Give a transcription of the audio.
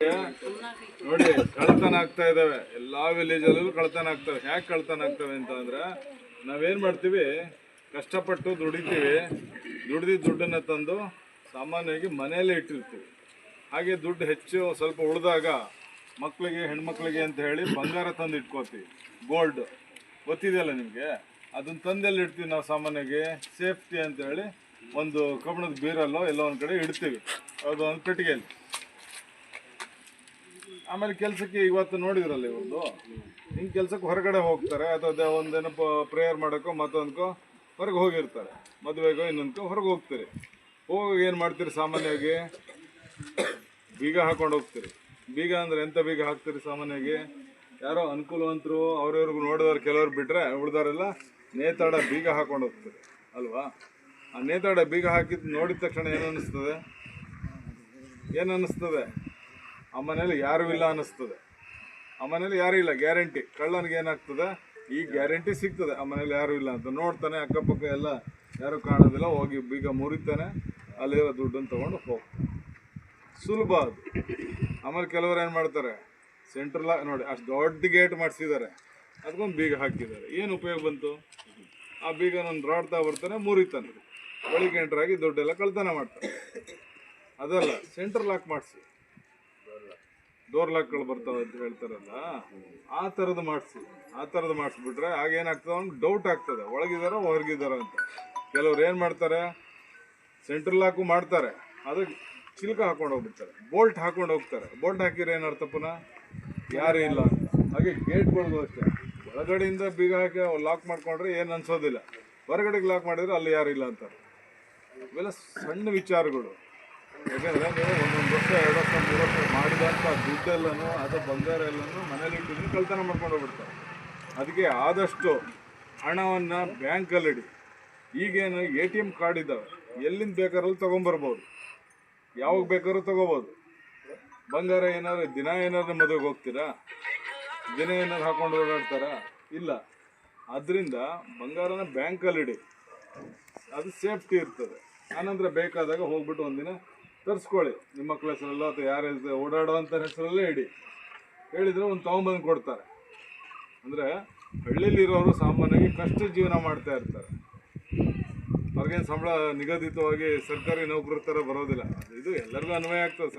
ನೋಡಿ ಕಳ್ತನ ಆಗ್ತಾ ಇದಾವೆ. ಎಲ್ಲಾ ವಿಲೇಜಲ್ಲೂ ಕಳ್ತನ ಆಗ್ತವೆ. ಯಾಕೆ ಕಳ್ತನ ಆಗ್ತವೆ ಅಂತ ಅಂದ್ರೆ ನಾವೇನ್ ಮಾಡ್ತೀವಿ, ಕಷ್ಟಪಟ್ಟು ದುಡಿತೀವಿ, ದುಡ್ಡನ್ನ ತಂದು ಸಾಮಾನ್ಯವಾಗಿ ಮನೆಯಲ್ಲೇ ಇಟ್ಟಿರ್ತೀವಿ. ಹಾಗೆ ದುಡ್ಡು ಹೆಚ್ಚು ಸ್ವಲ್ಪ ಉಳಿದಾಗ ಮಕ್ಕಳಿಗೆ, ಹೆಣ್ಮಕ್ಳಿಗೆ ಅಂತ ಹೇಳಿ ಬಂಗಾರ ತಂದು ಇಟ್ಕೋತೀವಿ. ಗೋಲ್ಡ್ ಗೊತ್ತಿದೆಯಲ್ಲ ನಿಮಗೆ, ಅದನ್ನ ತಂದೆಲ್ಲಿ ಇಡ್ತೀವಿ ನಾವು ಸಾಮಾನ್ಯವಾಗಿ ಸೇಫ್ಟಿ ಅಂತ ಹೇಳಿ ಒಂದು ಕಬ್ಬಣದ ಬೀರಲ್ಲೋ ಎಲ್ಲೋ ಒಂದು ಕಡೆ ಇಡ್ತೀವಿ, ಅದು ಒಂದು ಪೆಟ್ಟಿಗೆಯಲ್ಲಿ. ಆಮೇಲೆ ಕೆಲಸಕ್ಕೆ ಇವತ್ತು ನೋಡಿದ್ರಲ್ಲ ಇವ್ರದ್ದು ಹಿಂಗೆ ಕೆಲಸಕ್ಕೆ ಹೊರಗಡೆ ಹೋಗ್ತಾರೆ, ಅಥವಾ ಒಂದೇನಪ್ಪ ಪ್ರೇಯರ್ ಮಾಡೋಕ್ಕೋ ಮತ್ತೊಂದಕ್ಕೋ ಹೊರಗೆ ಹೋಗಿರ್ತಾರೆ, ಮದುವೆಗೋ ಇನ್ನೊಂದಕ್ಕೋ ಹೊರಗೆ ಹೋಗ್ತೀರಿ. ಹೋಗಿ ಏನು ಮಾಡ್ತೀರಿ, ಸಾಮಾನ್ಯವಾಗಿ ಬೀಗ ಹಾಕೊಂಡು ಹೋಗ್ತೀರಿ. ಬೀಗ ಅಂದರೆ ಎಂಥ ಬೀಗ ಹಾಕ್ತೀರಿ ಸಾಮಾನ್ಯವಾಗಿ? ಯಾರೋ ಅನುಕೂಲವಂತರು ಅವ್ರವ್ರಿಗೂ ನೋಡಿದವ್ರು ಕೆಲವ್ರು ಬಿಟ್ಟರೆ ಉಳಿದವರೆಲ್ಲ ನೇತಾಡ ಬೀಗ ಹಾಕೊಂಡು ಹೋಗ್ತೀರಿ ಅಲ್ವಾ? ಆ ನೇತಾಡ ಬೀಗ ಹಾಕಿದ್ದು ನೋಡಿದ ತಕ್ಷಣ ಏನು ಅನ್ನಿಸ್ತದೆ? ಆ ಮನೇಲಿ ಯಾರೂ ಇಲ್ಲ ಅನ್ನಿಸ್ತದೆ. ಆ ಮನೇಲಿ ಯಾರೂ ಇಲ್ಲ, ಗ್ಯಾರಂಟಿ. ಕಳ್ಳನಿಗೆ ಏನಾಗ್ತದೆ, ಈ ಗ್ಯಾರಂಟಿ ಸಿಗ್ತದೆ ಆ ಮನೇಲಿ ಯಾರೂ ಇಲ್ಲ ಅಂತ. ನೋಡ್ತಾನೆ, ಅಕ್ಕಪಕ್ಕ ಎಲ್ಲ ಯಾರೂ ಕಾಣೋದಿಲ್ಲ, ಹೋಗಿ ಬೀಗ ಮುರಿತಾನೆ, ಅಲ್ಲಿರೋ ದುಡ್ಡನ್ನು ತೊಗೊಂಡು ಹೋಗ್ತಾನೆ. ಸುಲಭ ಅದು. ಆಮೇಲೆ ಕೆಲವರು ಏನು ಮಾಡ್ತಾರೆ, ಸೆಂಟ್ರಲ್ ನೋಡಿ ಅಷ್ಟು ದೊಡ್ಡ ಗೇಟ್ ಮಾಡಿಸಿದ್ದಾರೆ, ಅದಕ್ಕೊಂದು ಬೀಗ ಹಾಕಿದ್ದಾರೆ. ಏನು ಉಪಯೋಗ ಬಂತು? ಆ ಬೀಗ ಒಂದು ರಾಡ್ತಾ ಬರ್ತಾನೆ, ಮುರಿತಾನೆ, ಒಳಗೆ ಎಂಟ್ರಾಗಿ ದುಡ್ಡೆಲ್ಲ ಕಳ್ತನ ಮಾಡ್ತಾರೆ. ಅದಲ್ಲ, ಸೆಂಟ್ರಲ್ ಲಾಕ್ ಮಾಡಿಸಿ, ಡೋರ್ ಲಾಕ್ಗಳು ಬರ್ತಾವೆ ಅಂತ ಹೇಳ್ತಾರಲ್ಲ, ಆ ಥರದ್ದು ಮಾಡಿಸ್ಬಿಟ್ರೆ ಆಗೇನಾಗ್ತದೆ, ಅವ್ನಿಗೆ ಡೌಟ್ ಆಗ್ತದೆ, ಒಳಗಿದಾರ ಹೊರಗಿದಾರ ಅಂತ. ಕೆಲವ್ರು ಏನು ಮಾಡ್ತಾರೆ, ಸೆಂಟ್ರಲ್ ಲಾಕು ಮಾಡ್ತಾರೆ, ಅದಕ್ಕೆ ಚಿಲ್ಕ ಹಾಕೊಂಡು ಹೋಗ್ಬಿಡ್ತಾರೆ, ಬೋಲ್ಟ್ ಹಾಕೊಂಡು ಹೋಗ್ತಾರೆ. ಬೋಲ್ಟ್ ಹಾಕಿದ್ರೆ ಏನರ್ಥ, ಪುನಃ ಯಾರೂ ಇಲ್ಲ ಅಂತ. ಹಾಗೆ ಗೇಟ್ಗಳಿಗೂ ಅಷ್ಟೇ, ಒಳಗಡೆಯಿಂದ ಬೀಗ ಹಾಕಿ ಲಾಕ್ ಮಾಡ್ಕೊಂಡ್ರೆ ಏನು ಅನ್ಸೋದಿಲ್ಲ, ಹೊರಗಡೆಗೆ ಲಾಕ್ ಮಾಡಿದ್ರೆ ಅಲ್ಲಿ ಯಾರು ಇಲ್ಲ ಅಂತಾರೆ. ಇವೆಲ್ಲ ಸಣ್ಣ ವಿಚಾರಗಳು. ಯಾಕೆಂದರೆ ನೀವು 1 ವರ್ಷ 2 ವರ್ಷ 3 ವರ್ಷ ಮಾಡಿದಂಥ ದುಡ್ಡೆಲ್ಲನೂ ಅಥವಾ ಬಂಗಾರ ಎಲ್ಲನೂ ಮನೇಲಿ ಇಟ್ಟಿದ್ರೆ ಕಳ್ತನ ಮಾಡ್ಕೊಂಡು ಹೋಗ್ಬಿಡ್ತಾರೆ. ಅದಕ್ಕೆ ಆದಷ್ಟು ಹಣವನ್ನು ಬ್ಯಾಂಕಲ್ಲಿಡಿ. ಈಗೇನು ATM ಕಾರ್ಡ್ ಇದ್ದಾವೆ, ಎಲ್ಲಿಂದ ಬೇಕಾದ್ರಲ್ಲಿ ತೊಗೊಂಬರ್ಬೋದು, ಯಾವಾಗ ಬೇಕಾದ್ರೂ ತೊಗೋಬೋದು. ಬಂಗಾರ ಏನಾದ್ರು ಏನಾದ್ರು ಮದುವೆಗೆ ಹೋಗ್ತೀರಾ, ಏನಾದ್ರು ಹಾಕೊಂಡು ಓಡಾಡ್ತಾರಾ? ಇಲ್ಲ. ಅದರಿಂದ ಬಂಗಾರನ ಬ್ಯಾಂಕಲ್ಲಿಡಿ, ಅದು ಸೇಫ್ಟಿ ಇರ್ತದೆ. ಆನಂತರ ಬೇಕಾದಾಗ ಹೋಗ್ಬಿಟ್ಟು ಒಂದಿನ ತರಿಸ್ಕೊಳ್ಳಿ, ನಿಮ್ಮ ಮಕ್ಕಳ ಹೆಸರಲ್ಲೋ ಅಥವಾ ಯಾರ ಹೆಸರು ಓಡಾಡೋವಂಥ ಹೆಸರಲ್ಲೇ ಇಡಿ. ಹೇಳಿದರೆ ಒಂದು ತೊಗೊಂಬಂದು ಕೊಡ್ತಾರೆ. ಅಂದರೆ ಹಳ್ಳಿಲಿರೋರು ಸಾಮಾನ್ಯವಾಗಿ ಕಷ್ಟ ಜೀವನ ಮಾಡ್ತಾ ಇರ್ತಾರೆ. ಅವ್ರಿಗೇನು ಸಂಬಳ ನಿಗದಿತವಾಗಿ ಸರ್ಕಾರಿ ನೌಕರರ ಥರ ಬರೋದಿಲ್ಲ. ಇದು ಎಲ್ಲರಿಗೂ ಅನ್ವಯ ಆಗ್ತದೆ ಸರ್.